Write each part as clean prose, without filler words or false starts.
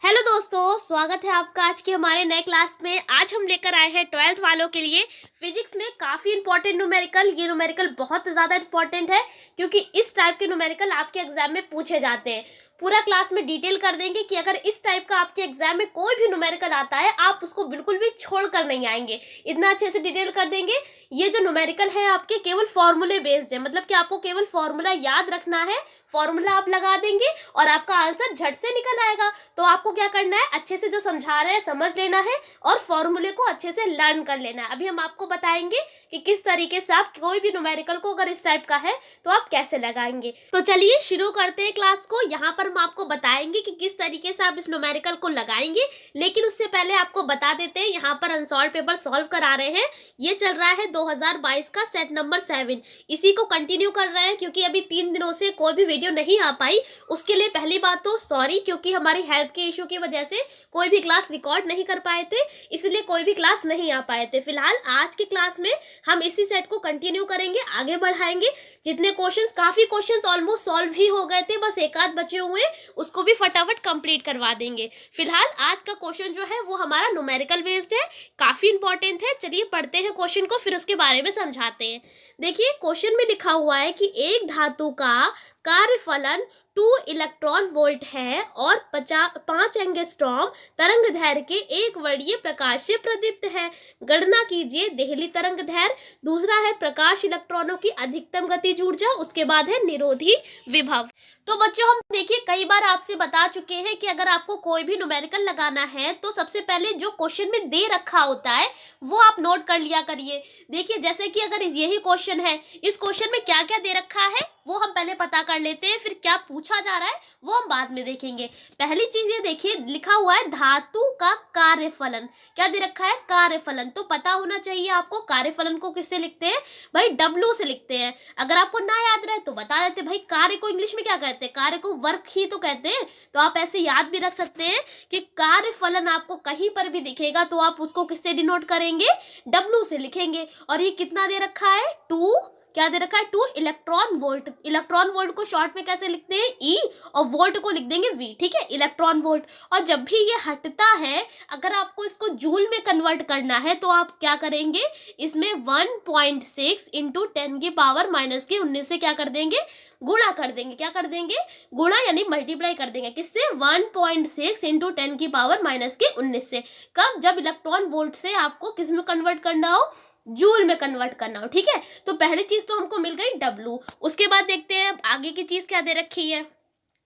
Hello दोस्तों, स्वागत है आपका आज के हमारे नए क्लास में। आज हम लेकर आए हैं 12th वालों के लिए फिजिक्स में काफ़ी इंपॉर्टेंट न्यूमेरिकल। ये न्यूमेरिकल बहुत ज़्यादा इंपॉर्टेंट है क्योंकि इस टाइप के न्यूमेरिकल आपके एग्जाम में पूछे जाते हैं। पूरा क्लास में डिटेल कर देंगे कि अगर इस टाइप का आपके एग्जाम में कोई भी न्यूमेरिकल आता है आप उसको बिल्कुल भी छोड़ कर नहीं आएंगे। इतना अच्छे से डिटेल कर देंगे। ये जो न्यूमेरिकल है आपके केवल फॉर्मूले बेस्ड है, मतलब कि आपको केवल फॉर्मूला याद रखना है। फॉर्मूला आप लगा देंगे और आपका आंसर झट से निकल आएगा। तो आपको क्या करना है, अच्छे से जो समझा रहे हैं समझ लेना है और फॉर्मूले को अच्छे से लर्न कर लेना है। अभी हम आपको बताएंगे कि किस तरीके से आप कोई भी न्यूमेरिकल को अगर इस टाइप का है तो आप कैसे लगाएंगे। तो चलिए शुरू करते हैं क्लास को। यहाँ पर हम आपको बताएंगे कि किस तरीके से आप इस न्यूमेरिकल को लगाएंगे, लेकिन उससे पहले आपको बता देते हैं यहाँ पर अनसॉल्व पेपर सॉल्व करा रहे हैं। ये चल रहा है 2022 का सेट नंबर 7। इसी को कंटिन्यू कर रहे हैं क्योंकि अभी 3 दिनों से कोई भी वीडियो नहीं आ पाई। उसके लिए पहली बात तो सॉरी, क्योंकि हमारी हेल्थ के इशू की वजह से कोई भी क्लास रिकॉर्ड नहीं कर पाए थे, इसलिए कोई भी क्लास नहीं आ पाए थे। फिलहाल आज के क्लास में हम इसी सेट को कंटिन्यू करेंगे, आगे बढ़ाएंगे। जितने क्वेश्चंस, काफी क्वेश्चंस ऑलमोस्ट सॉल्व ही हो गए थे, बस एक आध बचे हुए हैं, उसको भी फटाफट कंप्लीट करवा देंगे। फिलहाल आज का क्वेश्चन जो है वो हमारा न्यूमेरिकल बेस्ड है, काफी इंपॉर्टेंट है। चलिए पढ़ते हैं क्वेश्चन को, फिर उसके बारे में समझाते हैं। देखिए क्वेश्चन में लिखा हुआ है कि एक धातु का कार्यफलन 2 इलेक्ट्रॉन वोल्ट है और 5 एंगस्ट्रॉम तरंग दैर्घ्य के एक वर्णीय प्रकाश से प्रदीप्त है। गणना कीजिए देहली तरंग दैर्घ्य। दूसरा है प्रकाश इलेक्ट्रॉनों की अधिकतम गतिज ऊर्जा। उसके बाद है निरोधी विभव। तो बच्चों हम देखिए कई बार आपसे बता चुके हैं कि अगर आपको कोई भी न्यूमेरिकल लगाना है तो सबसे पहले जो क्वेश्चन में दे रखा होता है वो आप नोट कर लिया करिए। देखिए जैसे कि अगर यही क्वेश्चन है, इस क्वेश्चन में क्या क्या दे रखा है वो हम पहले पता कर लेते हैं, फिर क्या पूछा जा रहा है वो हम बाद में देखेंगे। पहली चीज ये देखिए, लिखा हुआ है धातु का कार्यफलन। क्या दे रखा है? कार्यफलन। तो पता होना चाहिए आपको कार्यफलन को किससे लिखते हैं भाई, W से लिखते हैं। अगर आपको ना याद रहे तो बता देते भाई, कार्य को इंग्लिश में क्या कहते हैं? कार्य को वर्क ही तो कहते हैं। तो आप ऐसे याद भी रख सकते हैं कि कार्यफलन आपको कहीं पर भी दिखेगा तो आप उसको किससे डिनोट करेंगे? W से लिखेंगे। और ये कितना दे रखा है? 2, क्या दे रखा है? 2 इलेक्ट्रॉन वोल्ट। इलेक्ट्रॉन वोल्ट को शॉर्ट में कैसे लिखते हैं? E, और वोल्ट को लिख देंगे V। ठीक है, इलेक्ट्रॉन वोल्ट। और जब भी ये हटता है, अगर आपको इसको जूल में कन्वर्ट करना है तो आप क्या करेंगे, इसमें 1.6 इंटू 10 की पावर माइनस के 19 से क्या कर देंगे? गुणा कर देंगे। क्या कर देंगे? गुणा, यानी मल्टीप्लाई कर देंगे। किससे? 1.6 इंटू 10 की पावर माइनस के 19 से। कब? जब इलेक्ट्रॉन वोल्ट से आपको किस में कन्वर्ट करना हो? जूल में कन्वर्ट करना हो। ठीक है, तो पहली चीज तो हमको मिल गई W। उसके बाद देखते हैं अब आगे की चीज क्या दे रखी है।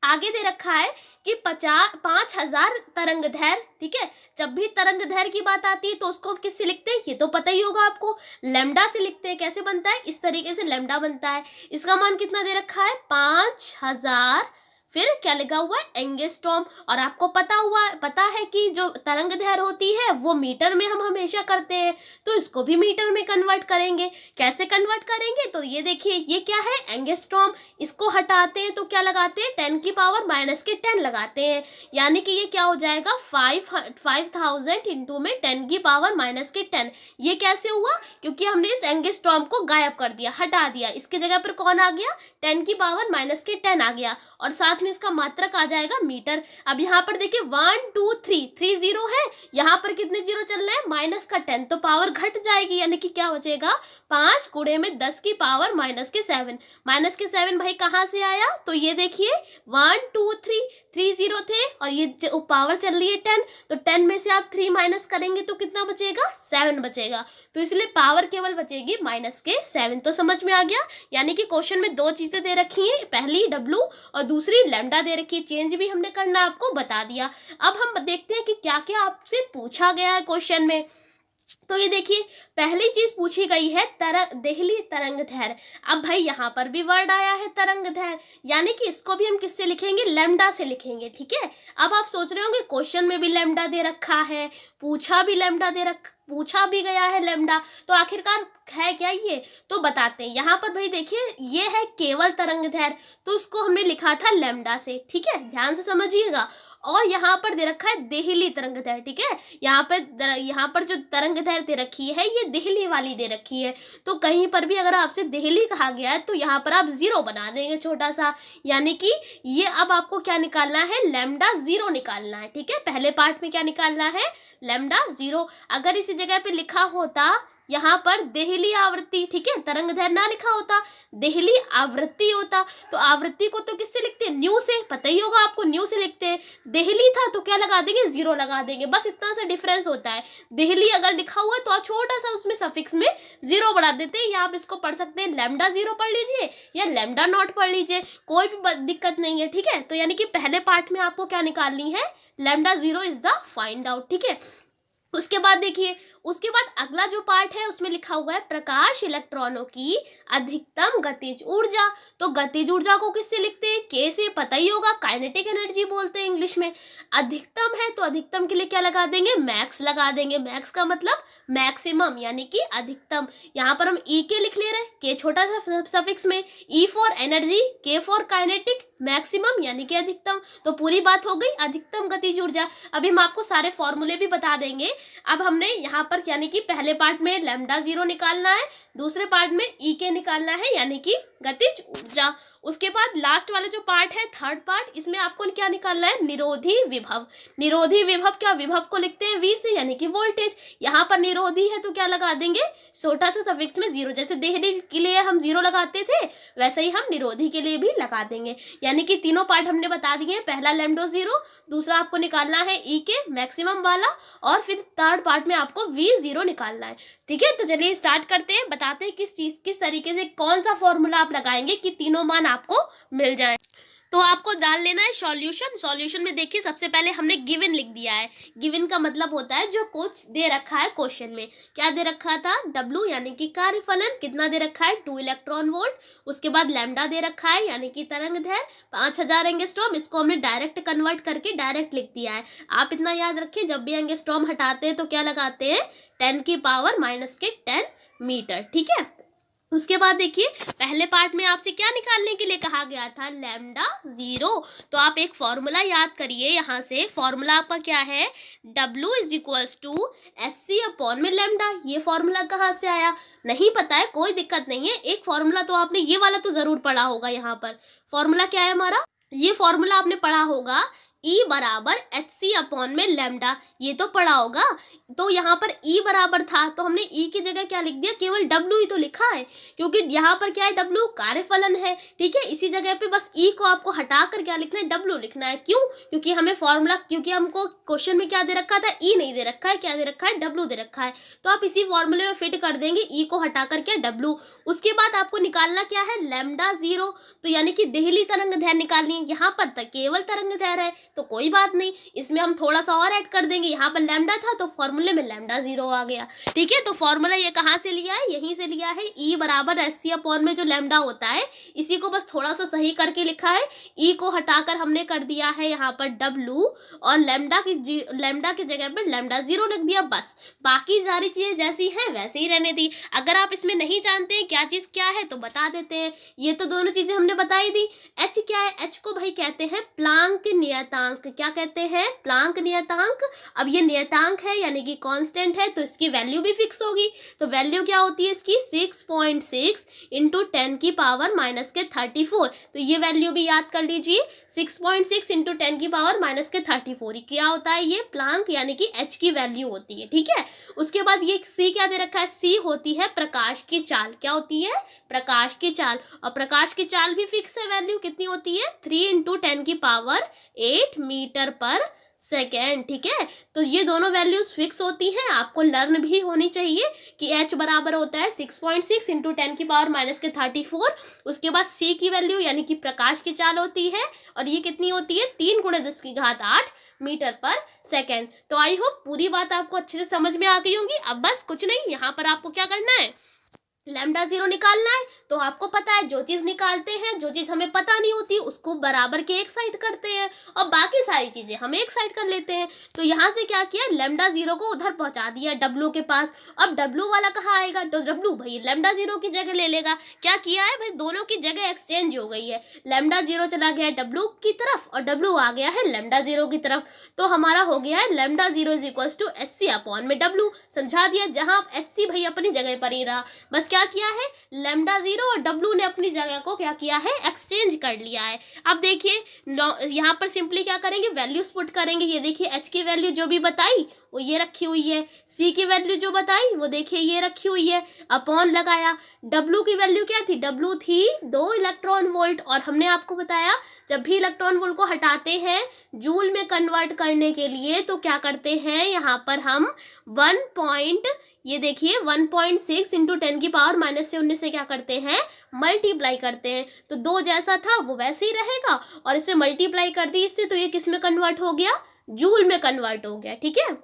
आगे दे रखा है कि 5,000 तरंग दैर्घ्य। ठीक है, जब भी तरंग दैर्घ्य की बात आती है तो उसको हम किससे लिखते हैं? ये तो पता ही होगा आपको, लैम्डा से लिखते हैं। कैसे बनता है? इस तरीके से लैम्डा बनता है। इसका मान कितना दे रखा है? 5,000। फिर क्या लिखा हुआ है? एंगस्ट्रॉम। और आपको पता है कि जो तरंग दैर्घ्य होती है वो मीटर में हम हमेशा करते हैं, तो इसको भी मीटर में कन्वर्ट करेंगे। कैसे कन्वर्ट करेंगे? तो ये देखिए, ये क्या है? एंगस्ट्रॉम। इसको हटाते हैं तो क्या लगाते हैं? 10 की पावर माइनस के 10 लगाते हैं, यानी कि ये क्या हो जाएगा? 5,000 इंटू में 10 की पावर माइनस के 10। ये कैसे हुआ? क्योंकि हमने इस एंगस्ट्रॉम को गायब कर दिया, हटा दिया। इसके जगह पर कौन आ गया? 10 की पावर माइनस के 10 आ गया, और साथ में इसका मात्रक आ जाएगा मीटर। अब यहाँ पर देखिए 1 2 3 जीरो है, यहाँ पर कितने जीरो चल रहे हैं? माइनस का 10, तो पावर घट जाएगी, यानी कि क्या बचेगा? 5 गुणे में 10 की पावर माइनस के 7। माइनस के 7 भाई कहाँ से आया? तो ये देखिए 1 2 3 जीरो थे और ये पावर चल रही है 10, तो 10 में से आप 3 माइनस करेंगे तो कितना बचेगा? 7 बचेगा। तो इसलिए पावर केवल बचेगी माइनस के 7। तो समझ में आ गया, यानी कि क्वेश्चन में दो चीजें दे रखी हैं, पहली W और दूसरी लैम्डा दे रखी है। चेंज भी हमने करना आपको बता दिया। अब हम देखते हैं कि क्या क्या आपसे पूछा गया है क्वेश्चन में। तो ये देखिए पहली चीज पूछी गई है देहली तरंग दैर्घ्य। अब भाई यहाँ पर भी वर्ड आया है तरंग दैर्घ्य, यानी कि इसको भी हम किससे लिखेंगे? लैम्डा से लिखेंगे। ठीक है, अब आप सोच रहे होंगे क्वेश्चन में भी लैम्डा दे रखा है, पूछा भी गया है लैम्डा, तो आखिरकार है क्या ये? तो बताते हैं। यहाँ पर भाई देखिए ये है केवल तरंग दैर्घ्य, तो इसको हमने लिखा था लैम्डा से। ठीक है, ध्यान से समझिएगा। और यहाँ पर दे रखा है देहली तरंगदैर्घ्य, ठीक है। यहाँ पर जो तरंगदैर्घ्य दे रखी है ये देहली वाली दे रखी है। तो कहीं पर भी अगर आपसे देहली कहा गया है तो यहाँ पर आप जीरो बना देंगे छोटा सा, यानी कि ये अब आपको क्या निकालना है, लैम्डा जीरो निकालना है, ठीक है। पहले पार्ट में क्या निकालना है, लैम्डा जीरो। अगर इसी जगह पे लिखा होता यहाँ पर देहली आवृत्ति, ठीक है, तरंगदैर्घ्य ना लिखा होता, देहली आवृत्ति होता, तो आवृत्ति को तो किससे लिखते हैं, न्यू से, पता ही होगा आपको, न्यू से लिखते हैं। देहली था तो क्या लगा देंगे, जीरो लगा देंगे, बस इतना सा डिफरेंस होता है। देहली अगर लिखा हुआ है तो आप छोटा सा उसमें सफिक्स में जीरो बढ़ा देते हैं, या आप इसको पढ़ सकते हैं लैम्डा जीरो पढ़ लीजिए या लैम्डा नॉट पढ़ लीजिए, कोई भी दिक्कत नहीं है, ठीक है। तो यानी कि पहले पार्ट में आपको क्या निकालनी है, lambda zero is the find out, ठीक है। उसके बाद देखिए, उसके बाद अगला जो पार्ट है उसमें लिखा हुआ है प्रकाश इलेक्ट्रॉनों की अधिकतम गतिज ऊर्जा। तो गतिज ऊर्जा को किससे लिखते हैं, के से, पता ही होगा, काइनेटिक एनर्जी बोलते हैं इंग्लिश में। अधिकतम है तो अधिकतम के लिए क्या लगा देंगे, मैक्स लगा देंगे। मैक्स का मतलब मैक्सिमम यानी कि अधिकतम। यहाँ पर हम ई के लिख ले रहे हैं, के छोटा सा सफिक्स में, ई फॉर एनर्जी, के फॉर काइनेटिक, मैक्सिमम यानी कि अधिकतम। तो पूरी बात हो गई अधिकतम गतिज ऊर्जा। अभी हम आपको सारे फॉर्मूले भी बता देंगे। अब हमने यहाँ पर यानी कि पहले पार्ट में लैम्डा जीरो निकालना है, दूसरे पार्ट में ई के निकालना है यानी कि गतिज ऊर्जा। उसके बाद लास्ट वाला जो पार्ट है, थर्ड पार्ट, इसमें आपको क्या निकालना है, निरोधी विभव। निरोधी विभव, क्या विभव को लिखते हैं वी से यानी कि वोल्टेज। यहाँ पर निरोधी है तो क्या लगा देंगे, छोटा सा सफिक्स में जीरो। जैसे देहली के लिए हम जीरो लगाते थे वैसे ही हम निरोधी के लिए भी लगा देंगे। यानी कि तीनों पार्ट हमने बता दिए, पहला लैम्डा जीरो, दूसरा आपको निकालना है ई के मैक्सिमम वाला, और फिर थर्ड पार्ट में आपको वी जीरो निकालना है, ठीक है। तो चलिए स्टार्ट करते हैं, बताते हैं किस तरीके से कौन सा फॉर्मूला आप लगाएंगे कि तीनों मान आपको मिल जाए। तो आपको डाल लेना है सॉल्यूशन। सॉल्यूशन में देखिए सबसे पहले हमने गिवन लिख दिया है। गिवन का मतलब होता है जो कुछ दे रखा है क्वेश्चन में। क्या दे रखा था, W यानी कि कार्यफलन, कितना दे रखा है, 2 इलेक्ट्रॉन वोल्ट। उसके बाद लैम्डा दे रखा है यानी कि तरंगदैर्घ्य 5000 एंगस्ट्रॉम। इसको हमने डायरेक्ट कन्वर्ट करके डायरेक्ट लिख दिया है। आप इतना याद रखिए, जब भी एंगस्ट्रॉम हटाते हैं तो क्या लगाते हैं, 10 की पावर माइनस के 10 मीटर, ठीक है। उसके बाद देखिए पहले पार्ट में आपसे क्या निकालने के लिए कहा गया था, लैम्डा जीरो। तो आप एक फॉर्मूला याद करिए, यहाँ से फॉर्मूला आपका क्या है, W is equals to SC upon में लैम्डा। ये फॉर्मूला कहाँ से आया, नहीं पता है, कोई दिक्कत नहीं है। एक फॉर्मूला तो आपने ये वाला तो जरूर पढ़ा होगा। यहाँ पर फॉर्मूला क्या है हमारा, ये फॉर्मूला आपने पढ़ा होगा, E बराबर HC अपॉन में लैम्डा, ये तो पढ़ा होगा। तो यहाँ पर E बराबर था तो हमने E की जगह क्या लिख दिया, केवल W ही तो लिखा है, क्योंकि यहाँ पर क्या है, W कार्यफलन है, ठीक है। इसी जगह पे बस E को आपको हटाकर क्या लिखना है, W लिखना है। क्यों, क्योंकि हमें फॉर्मूला, क्योंकि हमको क्वेश्चन में क्या दे रखा था, E नहीं दे रखा है, क्या दे रखा है, W दे रखा है। तो आप इसी फॉर्मूले में फिट कर देंगे, E को हटाकर क्या, W। उसके बाद आपको निकालना क्या है, लैम्डा जीरो। तो यानी कि देहली तरंगदैर्घ्य निकालनी है। यहाँ पर तक केवल तरंगदैर्घ्य है तो कोई बात नहीं, इसमें हम थोड़ा सा और ऐड कर देंगे। यहाँ पर लैम्डा था तो फॉर्मूले में लैम्डा जीरो आ गया, ठीक है। तो फॉर्मूला ये कहाँ से लिया है, यहीं से लिया है। E बराबर SC अपॉन में जो लैम्डा होता है इसी को बस थोड़ा सा सही करके लिखा है। E को हटाकर हमने कर दिया है यहाँ पर W, और लैम्डा की जगह पर लैम्डा जीरो लिख दिया, बस। बाकी सारी चीजें जैसी हैं वैसे ही रहने दी। अगर आप इसमें नहीं जानते हैं क्या चीज क्या है तो बता देते हैं। ये तो दोनों चीजें हमने बताई दी। H क्या है, H को भाई कहते हैं प्लांक नियतांक। क्या कहते हैं, प्लांक नियतांक। अब ये नियतांक है यानी कि कांस्टेंट है तो इसकी वैल्यू भी फिक्स होगी। तो वैल्यू क्या होती है इसकी, 6.6 इंटू 10 की पावर माइनस के 34। तो ये वैल्यू भी याद कर लीजिए, 6.6 इंटू 10 की पावर माइनस के 34। क्या होता है ये, प्लांक यानी कि H की वैल्यू होती है, ठीक है। उसके बाद ये C क्या दे रखा है, C होती है प्रकाश की चाल। क्या होती है, प्रकाश की चाल। और प्रकाश की चाल भी फिक्स है, वैल्यू कितनी होती है, 3 इंटू 10 की पावर 8 मीटर पर सेकेंड, ठीक है। तो ये दोनों वैल्यूज फिक्स होती हैं, आपको लर्न भी होनी चाहिए कि H बराबर होता है 6.6 इंटू 10 की पावर माइनस के 34। उसके बाद C की वैल्यू यानी कि प्रकाश की चाल होती है, और ये कितनी होती है, 3 × 10⁸ मीटर पर सेकेंड। तो आई होप पूरी बात आपको अच्छे से समझ में आ गई होंगी। अब बस कुछ नहीं, यहाँ पर आपको क्या करना है, लैम्डा जीरो निकालना है तो आपको पता है जो चीज निकालते हैं, जो चीज हमें पता नहीं होती उसको बराबर के एक साइड करते हैं और बाकी सारी चीजें हम एक साइड कर लेते हैं। तो यहाँ से क्या किया, लैम्डा जीरो को उधर पहुंचा दिया डब्लू के पास। अब डब्लू वाला कहाँ आएगा, तो डब्लू भाई लैम्डा जीरो की जगह ले लेगा। क्या किया है भाई, दोनों की जगह एक्सचेंज हो गई है। लैम्डा जीरो चला गया डब्लू की तरफ और डब्लू आ गया है लैम्डा जीरो की तरफ। तो हमारा हो गया है lambda zero is equal to H C upon में डब्लू। समझा दिया, जहां एच सी भाई अपनी जगह पर ही रहा। बस क्या किया है, लैम्डा जीरो और डब्लू ने अपनी जगह को क्या किया है, एक्सचेंज कर लिया है। अब देखिए यहाँ पर सिंपली क्या करेंगे, वैल्यूज पुट करेंगे। ये देखिए एच की वैल्यू जो भी बताई वो ये रखी हुई है, सी की वैल्यू जो बताई वो देखिए ये रखी हुई है, अपॉन लगाया। डब्लू की वैल्यू क्या थी, डब्लू थी 2 इलेक्ट्रॉन वोल्ट, और हमने आपको बताया जब भी इलेक्ट्रॉन वोल्ट को हटाते हैं जूल में कन्वर्ट करने के लिए तो क्या करते हैं, यहाँ पर हम 1 ये देखिए 1.6 इंटू 10 की पावर -19 से क्या करते हैं, मल्टीप्लाई करते हैं। तो 2 जैसा था वो वैसे ही रहेगा और इसे मल्टीप्लाई कर दी इससे, तो ये किस में कन्वर्ट हो गया, जूल में कन्वर्ट हो गया। ठीक है,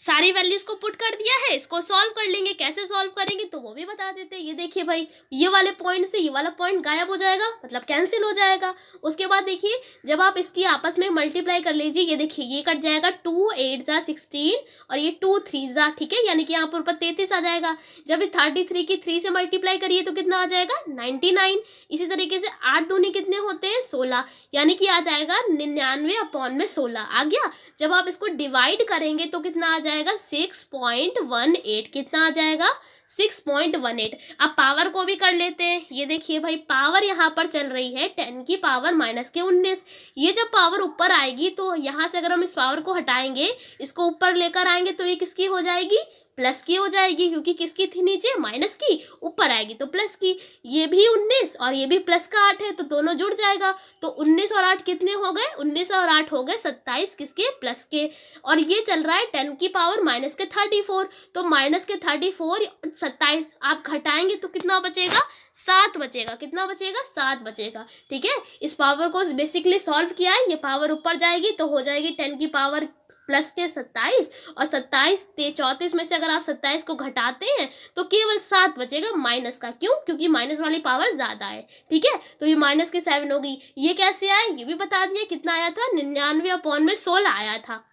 सारी वैल्यूज को पुट कर दिया है। इसको सॉल्व कर लेंगे, कैसे सॉल्व करेंगे तो वो भी बता देते हैं। ये देखिए भाई, ये वाले पॉइंट से ये वाला पॉइंट गायब हो जाएगा, मतलब कैंसिल हो जाएगा। उसके बाद देखिए जब आप इसकी आपस में मल्टीप्लाई कर लीजिए, ये देखिए ये कट जाएगा, 2 8 जा 16 और ये 2 3 जा, ठीक है, यानी कि यहाँ पर ऊपर 33 आ जाएगा। जब 33 की 3 से मल्टीप्लाई करिए तो कितना आ जाएगा, 99। इसी तरीके से 8 दूनी कितने होते हैं, 16, यानी कि आ जाएगा 99 अपॉन में 16 आ गया। जब आप इसको डिवाइड करेंगे तो कितना आ जाएगा, 6.18। कितना आ जाएगा, 6.18। अब पावर को भी कर लेते हैं। ये देखिए भाई, पावर यहाँ पर चल रही है 10 की पावर -19। ये जब पावर ऊपर आएगी तो यहाँ से अगर हम इस पावर को हटाएंगे, इसको ऊपर लेकर आएंगे तो ये किसकी हो जाएगी, प्लस की हो जाएगी, क्योंकि किसकी थी नीचे, माइनस की, ऊपर आएगी तो प्लस की। ये भी 19 और ये भी प्लस का 8 है तो दोनों जुड़ जाएगा। तो 19 और 8 कितने हो गए, 19 और 8 हो गए 27, किसके, प्लस के। और ये चल रहा है 10 की पावर -34, तो -34 27 आप घटाएंगे तो कितना बचेगा, 7 बचेगा। कितना बचेगा, 7 बचेगा। ठीक है, इस पावर को बेसिकली सॉल्व किया है। ये पावर ऊपर जाएगी तो हो जाएगी 10 की पावर प्लस के 27, और 27 34 में से अगर आप 27 को घटाते हैं तो केवल 7 बचेगा माइनस का। क्यों, क्योंकि माइनस वाली पावर ज्यादा है। ठीक है, तो ये -7 हो गई। ये कैसे आया ये भी बता दिया, कितना आया था, 99 अपॉन में 16 आया था।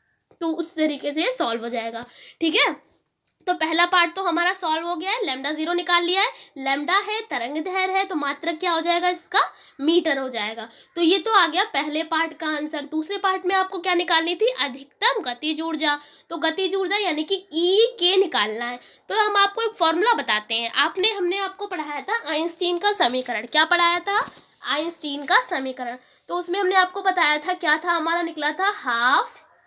तो उस तरीके से सॉल्व हो जाएगा। ठीक है, तो पहला पार्ट तो हमारा सॉल्व हो गया है, लैम्डा जीरो निकाल लिया है। लैम्डा है तरंग दैर्घ्य है तो मात्रक क्या हो जाएगा इसका, मीटर हो जाएगा। तो ये तो आ गया पहले पार्ट का आंसर। दूसरे पार्ट में आपको क्या निकालनी थी, अधिकतम गतिज ऊर्जा। तो गतिज ऊर्जा यानी कि ई के निकालना है। तो हम आपको एक फॉर्मूला बताते हैं। हमने आपको पढ़ाया था आइंस्टीन का समीकरण। क्या पढ़ाया था, आइंस्टीन का समीकरण। तो उसमें हमने आपको बताया था, क्या था हमारा, निकला था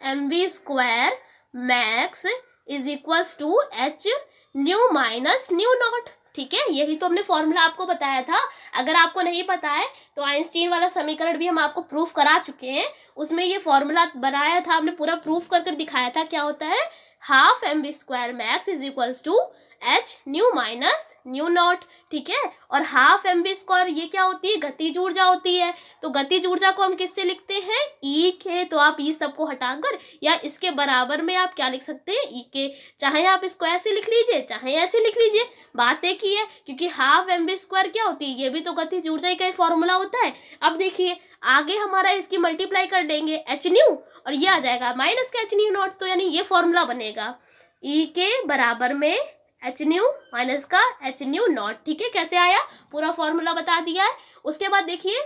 12mv² max is equals to H nu minus nu naught. ठीक है, यही तो हमने फॉर्मूला आपको बताया था। अगर आपको नहीं पता है तो आइंस्टीन वाला समीकरण भी हम आपको प्रूफ करा चुके हैं। उसमें ये फॉर्मूला बनाया था हमने, पूरा प्रूफ कर दिखाया था। क्या होता है, 12mv² max is equals to H nu minus nu naught. ठीक है, और 12mv² ये क्या होती है, गतिज ऊर्जा होती है। तो गतिज ऊर्जा को हम किससे लिखते हैं, ई के। तो आप ई सबको हटाकर या इसके बराबर में आप क्या लिख सकते हैं, ई के। चाहे आप इसको ऐसे लिख लीजिए चाहे ऐसे लिख लीजिए, बात एक ही है, क्योंकि 12mv² क्या होती है, ये भी तो गतिज ऊर्जा का ही फॉर्मूला होता है। अब देखिए आगे हमारा इसकी मल्टीप्लाई कर देंगे एच न्यू, और ये आ जाएगा माइनस का एच न्यू नॉट। तो यानी ये फॉर्मूला बनेगा, ई के बराबर में एच न्यू माइनस का एच न्यू नॉट। ठीक है, कैसे आया, पूरा फॉर्मूला बता दिया है। उसके बाद देखिए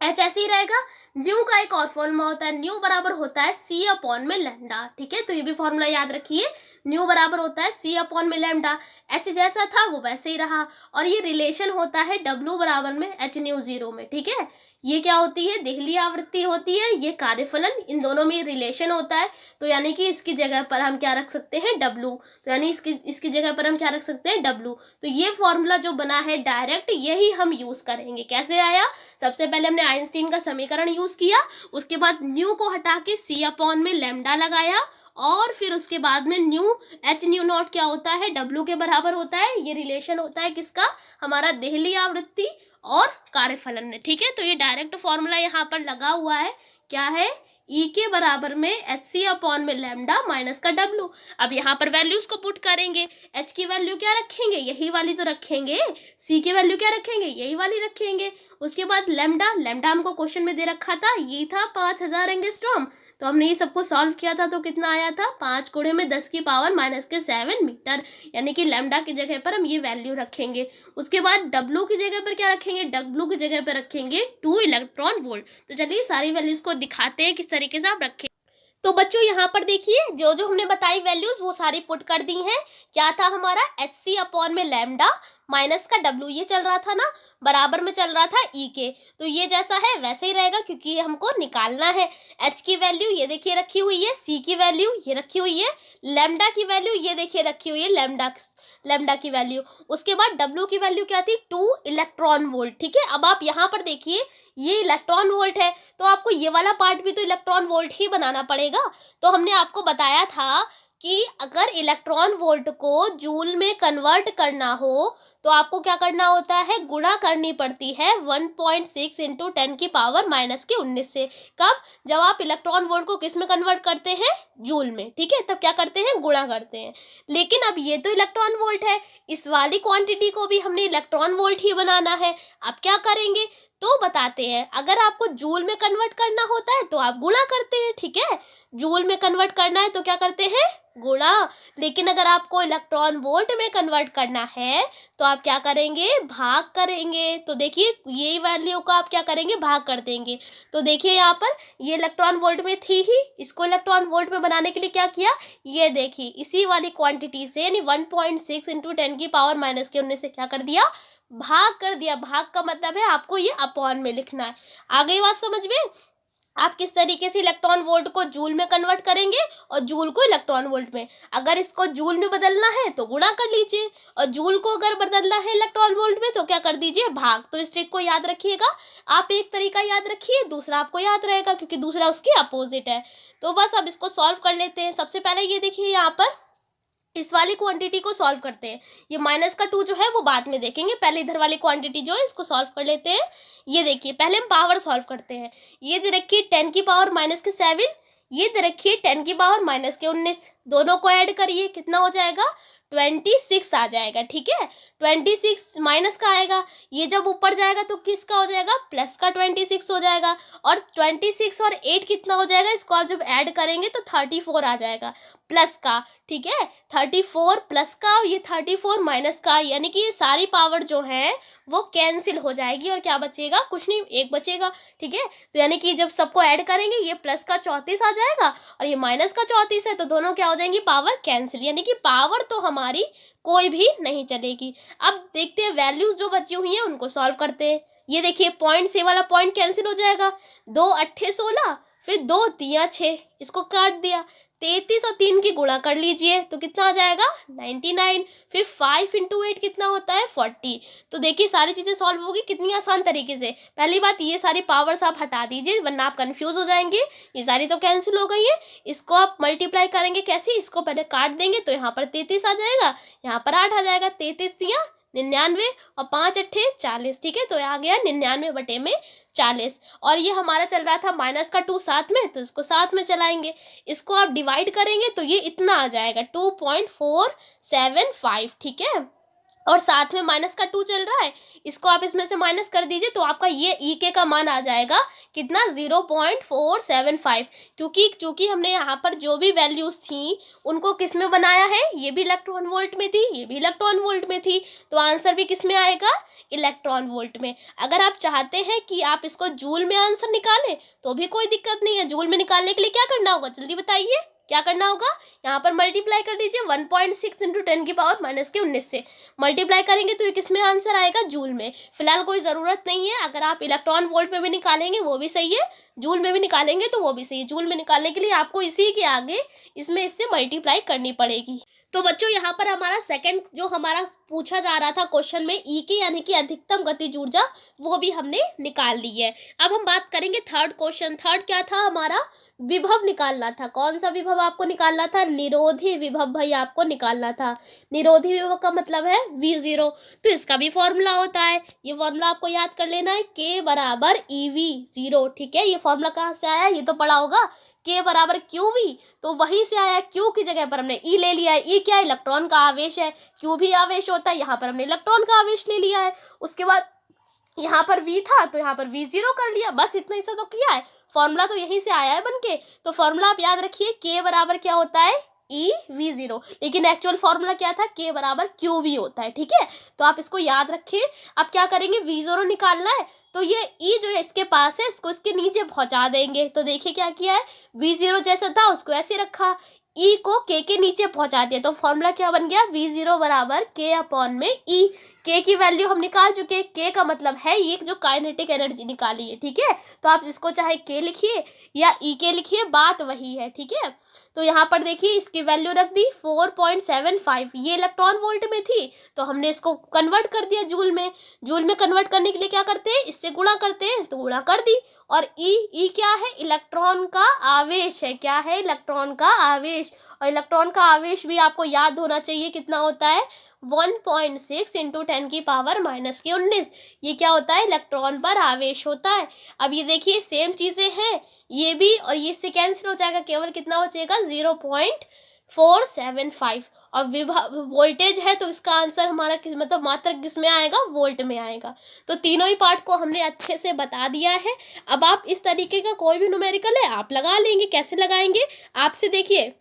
एच ऐसे ही रहेगा। न्यू का एक और फॉर्मूला होता है, न्यू बराबर होता है सी अपॉन में लैम्डा। ठीक है, तो ये भी फॉर्मूला याद रखिए, न्यू बराबर होता है सी अपॉन में लैम्डा। एच जैसा था वो वैसे ही रहा, और ये रिलेशन होता है डब्ल्यू बराबर में एच न्यू जीरो में। ठीक है, ये क्या होती है, देहली आवृत्ति होती है, ये कार्यफलन, इन दोनों में रिलेशन होता है। तो यानी कि इसकी जगह पर हम क्या रख सकते हैं, डब्लू। तो यानी इसकी जगह पर हम क्या रख सकते हैं, डब्लू। तो ये फॉर्मूला जो बना है डायरेक्ट यही हम यूज करेंगे। कैसे आया, सबसे पहले हमने आइंस्टीन का समीकरण यूज किया, उसके बाद न्यू को हटा के सी अपॉन में लैम्डा लगाया, और फिर उसके बाद में न्यू एच न्यू नॉट क्या होता है, डब्लू के बराबर होता है। ये रिलेशन होता है किसका, हमारा देहली आवृत्ति और कार्यफलन में। ठीक है, तो ये डायरेक्ट फॉर्मूला यहाँ पर लगा हुआ है, क्या है, ई के बराबर में एच सी अपॉन में लैम्डा माइनस का डब्लू। अब यहाँ पर वैल्यूज को पुट करेंगे। एच की वैल्यू क्या रखेंगे, यही वाली तो रखेंगे। सी की वैल्यू क्या रखेंगे, यही वाली रखेंगे। उसके बाद लैम्डा, लैम्डा हमको क्वेश्चन में दे रखा था, ये था 5000 एंगस्ट्रॉम। तो हमने ये सबको सॉल्व किया था तो कितना आया था, 5 गुणे में 10 की पावर माइनस के 7 मीटर, यानी कि लैम्डा की जगह पर हम ये वैल्यू रखेंगे। उसके बाद डब्लू की जगह पर क्या रखेंगे, डब्लू की जगह पर रखेंगे 2 इलेक्ट्रॉन वोल्ट। तो चलिए सारी वैल्यूज को दिखाते हैं किस तरीके से आप रखें। तो बच्चों यहाँ पर देखिए जो जो हमने बताई वैल्यूज वो सारी पुट कर दी हैं। क्या था हमारा, एच सी अपॉन में लैम्डा माइनस का डब्लू, ये चल रहा था ना, बराबर में चल रहा था ई के। तो ये जैसा है वैसे ही रहेगा क्योंकि ये हमको निकालना है। एच की वैल्यू ये देखिए रखी हुई है, सी की वैल्यू ये रखी हुई है, लैम्डा की वैल्यू ये देखिए रखी हुई है, लैम्डा की वैल्यू। उसके बाद डब्लू की वैल्यू क्या थी, 2 इलेक्ट्रॉन वोल्ट। ठीक है, अब आप यहाँ पर देखिए ये इलेक्ट्रॉन वोल्ट है तो आपको ये वाला पार्ट भी तो इलेक्ट्रॉन वोल्ट ही बनाना पड़ेगा। तो हमने आपको बताया था कि अगर इलेक्ट्रॉन वोल्ट को जूल में कन्वर्ट करना हो तो आपको क्या करना होता है, गुणा करनी पड़ती है 1.6 इंटू 10 की पावर माइनस के 19 से। कब, जब आप इलेक्ट्रॉन वोल्ट को किस में कन्वर्ट करते हैं, जूल में। ठीक है, तब क्या करते हैं, गुणा करते हैं। लेकिन अब ये तो इलेक्ट्रॉन वोल्ट है, इस वाली क्वांटिटी को भी हमने इलेक्ट्रॉन वोल्ट ही बनाना है। अब क्या करेंगे, तो बताते हैं। अगर आपको जूल में कन्वर्ट करना होता है तो आप गुणा करते हैं। ठीक है, जूल में कन्वर्ट करना है तो क्या करते हैं, गुणा। लेकिन अगर आपको इलेक्ट्रॉन वोल्ट में कन्वर्ट करना है तो आप क्या करेंगे, भाग करेंगे। तो देखिए ये वैल्यू का आप क्या करेंगे, भाग कर देंगे। तो देखिए यहाँ पर ये इलेक्ट्रॉन वोल्ट में थी ही, इसको इलेक्ट्रॉन वोल्ट में बनाने के लिए क्या किया, ये देखिए इसी वाली क्वांटिटी से यानी 1.6 इंटू 10 की पावर माइनस के 19 से क्या कर दिया, भाग कर दिया। भाग का मतलब है आपको ये अपॉन में लिखना है। आ गई बात समझ में, आप किस तरीके से इलेक्ट्रॉन वोल्ट को जूल में कन्वर्ट करेंगे और जूल को इलेक्ट्रॉन वोल्ट में। अगर इसको जूल में बदलना है तो गुणा कर लीजिए, और जूल को अगर बदलना है इलेक्ट्रॉन वोल्ट में तो क्या कर दीजिए, भाग। तो इस ट्रिक को याद रखिएगा। आप एक तरीका याद रखिए, दूसरा आपको याद रहेगा क्योंकि दूसरा उसकी अपोजिट है। तो बस अब इसको सॉल्व कर लेते हैं। सबसे पहले ये देखिए यहाँ पर इस वाली क्वांटिटी को सॉल्व करते हैं। ये माइनस का 2 जो है वो बाद में देखेंगे, पहले इधर वाली क्वांटिटी जो है इसको सॉल्व कर लेते हैं। ये देखिए पहले हम पावर सॉल्व करते हैं। ये दे रखिए 10 की पावर माइनस के 7, ये दे रखिए 10 की पावर माइनस के 19। दोनों को ऐड करिए, कितना हो जाएगा, 26 आ जाएगा। ठीक है, 26 माइनस का आएगा, ये जब ऊपर जाएगा तो किसका हो जाएगा, प्लस का 26 हो जाएगा। और 26 और 8 कितना हो जाएगा, इसको आप जब ऐड करेंगे तो 34 आ जाएगा प्लस का। ठीक है, 34 प्लस का और ये 34 माइनस का, यानी कि ये सारी पावर जो है वो कैंसिल हो जाएगी और क्या बचेगा, कुछ नहीं, 1 बचेगा। ठीक है, तो यानी कि जब सबको ऐड करेंगे ये प्लस का 34 आ जाएगा और ये माइनस का 34 है, तो दोनों क्या हो जाएंगी, पावर कैंसिल, यानी कि पावर तो हमारी कोई भी नहीं चलेगी। अब देखते हैं वैल्यूज जो बची हुई हैं उनको सॉल्व करते हैं। ये देखिए पॉइंट से वाला पॉइंट कैंसिल हो जाएगा, 2 अट्ठे 16, फिर 2 तिया 6, इसको काट दिया। 33 और 3 की गुणा कर लीजिए तो कितना आ जाएगा, 99। फिर 5 इंटू 8 कितना होता है, 40। तो देखिए सारी चीज़ें सॉल्व होगी कितनी आसान तरीके से। पहली बात, ये सारी पावर्स आप हटा दीजिए वरना आप कंफ्यूज हो जाएंगे। ये सारी तो कैंसिल हो गई है, इसको आप मल्टीप्लाई करेंगे कैसे, इसको पहले काट देंगे तो यहाँ पर 33 आ जाएगा, यहाँ पर 8 आ जाएगा। 33 तिया 99 और 5 अट्ठे 40। ठीक है, तो आ गया 99 बटे में 40। और ये हमारा चल रहा था माइनस का 2 साथ में, तो इसको साथ में चलाएंगे। इसको आप डिवाइड करेंगे तो ये इतना आ जाएगा 2.475। ठीक है, और साथ में माइनस का 2 चल रहा है, इसको आप इसमें से माइनस कर दीजिए तो आपका ये ई के का मान आ जाएगा कितना, 0.475। क्योंकि हमने यहाँ पर जो भी वैल्यूज थी उनको किस में बनाया है, ये भी इलेक्ट्रॉन वोल्ट में थी, ये भी इलेक्ट्रॉन वोल्ट में थी, तो आंसर भी किस में आएगा, इलेक्ट्रॉन वोल्ट में। अगर आप चाहते हैं कि आप इसको जूल में आंसर निकालें तो भी कोई दिक्कत नहीं है। जूल में निकालने के लिए क्या करना होगा, जल्दी बताइए, क्या करना होगा, यहाँ पर मल्टीप्लाई कर दीजिए 1.6 इंटू 10 की पावर माइनस के 19 से। मल्टीप्लाई करेंगे तो ये किस में आंसर आएगा, जूल में। फिलहाल कोई ज़रूरत नहीं है, अगर आप इलेक्ट्रॉन वोल्ट में भी निकालेंगे वो भी सही है, जूल में भी निकालेंगे तो वो भी सही है। जूल में निकालने के लिए आपको इसी के आगे इससे मल्टीप्लाई करनी पड़ेगी। तो बच्चों यहाँ पर हमारा सेकंड जो हमारा पूछा जा रहा था क्वेश्चन में, ई के यानी कि अधिकतम गतिज ऊर्जा, वो भी हमने निकाल ली है। अब हम बात करेंगे थर्ड क्वेश्चन। थर्ड क्या था हमारा, विभव निकालना था। कौन सा विभव आपको निकालना था? निरोधी विभव भाई आपको निकालना था। निरोधी विभव का मतलब है V0। तो इसका भी फॉर्मूला होता है, ये फॉर्मूला आपको याद कर लेना है, K बराबर EV0। ठीक है, ये फॉर्मूला कहाँ से आया? ये तो पढ़ा होगा, K बराबर QV, तो वहीं से आया। Q की जगह पर हमने E ले लिया है। E क्या है? इलेक्ट्रॉन का आवेश है। Q भी आवेश होता है, यहाँ पर हमने इलेक्ट्रॉन का आवेश ले लिया है। उसके बाद यहाँ पर V था तो यहाँ पर V0 कर लिया, बस इतना ही सा तो किया है। फॉर्मूला तो यहीं से आया है बनके। तो फॉर्मूला आप याद रखिए, K बराबर क्या होता है? EV0। लेकिन एक्चुअल फॉर्मूला क्या था? K बराबर QV होता है। ठीक है, तो आप इसको याद रखिए। अब क्या करेंगे? V0 निकालना है, तो ये E जो है इसके पास है, इसको इसके नीचे पहुंचा देंगे। तो देखिए क्या किया है, V0 जैसा था उसको ऐसे रखा, E को K के नीचे पहुंचा दिया। तो फॉर्मूला क्या बन गया? V0 बराबर K अपॉन में E। K की वैल्यू हम निकाल चुके हैं। K का मतलब है ये जो काइनेटिक एनर्जी निकाली है। ठीक है, तो आप इसको चाहे K लिखिए या EK लिखिए, बात वही है। ठीक है, तो यहाँ पर देखिए इसकी वैल्यू रख दी 4.75। ये इलेक्ट्रॉन वोल्ट में थी, तो हमने इसको कन्वर्ट कर दिया जूल में। जूल में कन्वर्ट करने के लिए क्या करते हैं? इससे गुणा करते हैं, तो गुणा कर दी। और E क्या है? इलेक्ट्रॉन का आवेश है। क्या है? इलेक्ट्रॉन का आवेश। और इलेक्ट्रॉन का आवेश भी आपको याद होना चाहिए, कितना होता है? 1.6 इंटू 10⁻⁻19। ये क्या होता है? इलेक्ट्रॉन पर आवेश होता है। अब ये देखिए सेम चीजें हैं, ये भी और ये इससे कैंसिल हो जाएगा, केवल कितना बचेगा? 0.475। और विभव वोल्टेज है, तो इसका आंसर हमारा मतलब मात्रक किस में आएगा? वोल्ट में आएगा। तो तीनों ही पार्ट को हमने अच्छे से बता दिया है। अब आप इस तरीके का कोई भी न्यूमेरिकल है आप लगा लेंगे। कैसे लगाएंगे? आपसे देखिए,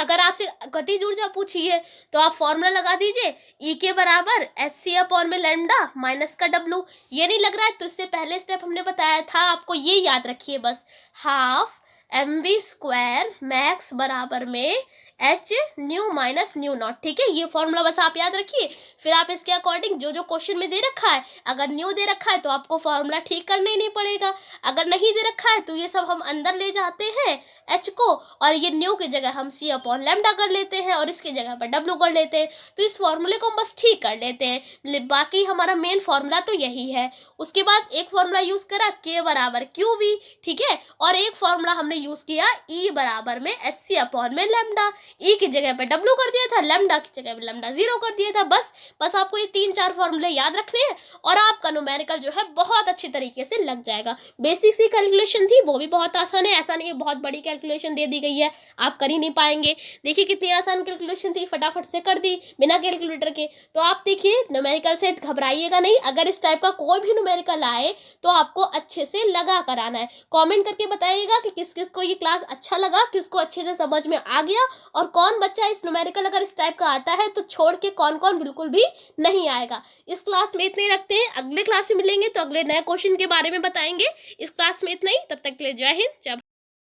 अगर आपसे गतिज ऊर्जा पूछी है तो आप फॉर्मूला लगा दीजिए, E के बराबर HC अपॉन में लैम्डा माइनस का W। ये नहीं लग रहा है तो इससे पहले स्टेप हमने बताया था, आपको ये याद रखिए बस, हाफ mv² मैक्स बराबर में H new minus nu naught. ठीक है, ये फॉर्मूला बस आप याद रखिए। फिर आप इसके अकॉर्डिंग जो जो क्वेश्चन में दे रखा है, अगर न्यू दे रखा है तो आपको फॉर्मूला ठीक करना ही नहीं पड़ेगा। अगर नहीं दे रखा है तो ये सब हम अंदर ले जाते हैं H को, और ये न्यू की जगह हम C अपॉन लैम्डा कर लेते हैं और इसकी जगह पर W कर लेते हैं। तो इस फॉर्मूले को हम बस ठीक कर लेते हैं। बाकी हमारा मेन फॉर्मूला तो यही है। उसके बाद एक फॉर्मूला यूज करा K बराबर QV। ठीक है, और एक फॉर्मूला हमने यूज किया E बराबर में HC अपॉन में लैम्डा। E की जगह पे W कर दिया था, लैम्डा की जगह पे लैम्डा 0 कर दिया था। बस आपको ये 3-4 फॉर्मूले याद रखने हैं और आपका न्यूमेरिकल जो है बहुत अच्छी तरीके से लग जाएगा। बेसिक सी कैलकुलेशन थी, वो भी बहुत आसान है। ऐसा नहीं है बहुत बड़ी कैलकुलेशन दे दी गई है आप कर ही नहीं पाएंगे। देखिए कितनी आसान कैलकुलेशन थी, फटाफट से कर दी बिना कैलकुलेटर के। तो आप देखिए न्यूमेरिकल से घबराइएगा नहीं। अगर इस टाइप का कोई भी न्यूमेरिकल आए तो आपको अच्छे से लगा कर आना है। कमेंट करके बताइएगा कि किस किस को ये क्लास अच्छा लगा, किसको अच्छे से समझ में आ गया, और कौन बच्चा इस न्यूमेरिकल अगर इस टाइप का आता है तो छोड़ के कौन कौन बिल्कुल भी नहीं आएगा। इस क्लास में इतने ही रखते हैं, अगले क्लास में मिलेंगे तो अगले नए क्वेश्चन के बारे में बताएंगे। इस क्लास में इतना ही, तब तक के लिए जय हिंद, जय भारत।